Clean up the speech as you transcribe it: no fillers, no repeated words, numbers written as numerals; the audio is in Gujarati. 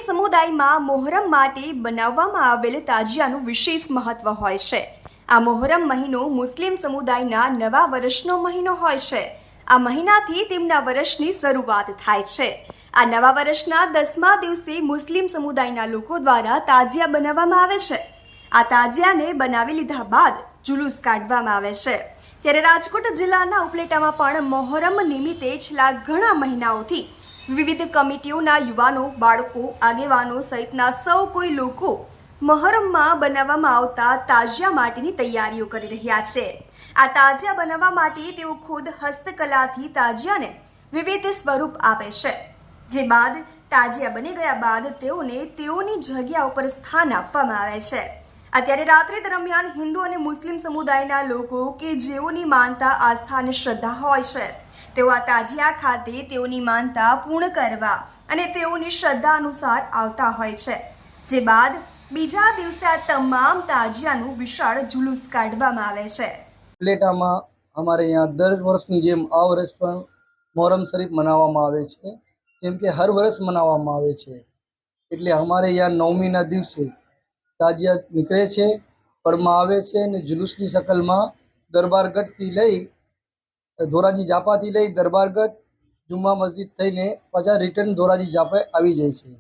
સમુદાયમાં મોહરમ માટે બનાવવામાં આવેલ તાજિયાનું વિશેષ મહત્વ હોય છે। આ મોહરમ મહિનો મુસ્લિમ સમુદાયના નવા વર્ષનો મહિનો હોય છે। આ મહિનાથી તેમના વર્ષની શરૂઆત થાય છે। આ નવા વર્ષના 10મા દિવસે મુસ્લિમ સમુદાયના લોકો દ્વારા તાજિયા બનાવવામાં આવે છે। આ તાજિયાને બનાવી લીધા બાદ જુલુસ કાઢવામાં આવે છે। ત્યારે રાજકોટ જિલ્લાના ઉપલેટામાં પણ મોહરમ નિમિત્તે છેલ્લા ઘણા મહિનાઓથી વિવિધ કમિટીઓના યુવાનો, બાળકો, આગેવાનો સહિતના સૌ કોઈ લોકો મોહરમમાં બનાવવામાં આવતા તાજિયા માટેની તૈયારીઓ કરી રહ્યા છે। આ તાજિયા બનાવવા માટે તેઓ ખુદ હસ્તકલાથી તાજિયાને વિવિધ સ્વરૂપ આપે છે, જે બાદ તાજિયા બની ગયા બાદ તેઓને તેઓની જગ્યા ઉપર સ્થાન આપવામાં આવે છે। અત્યારે રાત્રિ દરમિયાન હિન્દુ અને મુસ્લિમ સમુદાયના લોકો કે જેઓની માનતા, આસ્થા અને શ્રદ્ધા હોય છે, તેઓ આ તાજિયા ખાતે તેઓની માનતા પૂર્ણ કરવા અને તેઓની શ્રદ્ધા અનુસાર આવતા હોય છે, જે બાદ બીજા દિવસે આ તમામ તાજિયાનું વિશાળ જુલુસ કાઢવામાં આવે છે। પ્લેટામાં અમારે यहाँ દર વર્ષની જેમ આ વર્ષ પણ મોહરમ શરીફ મનાવવામાં આવે છે, જેમ કે હર વર્ષ મનાવવામાં આવે છે। એટલે અમારે यहाँ નવમીના દિવસે તાજિયા નીકળે છે, પરમાં આવે છે અને જુલુસની શકલમાં દરબારગઢથી લઈ ધોરાજી જાપાથી લઈ દરબારગઢ જુમ્મા મસ્જિદ થઈને પાછા રિટર્ન ધોરાજી જાપે આવી જાય છે।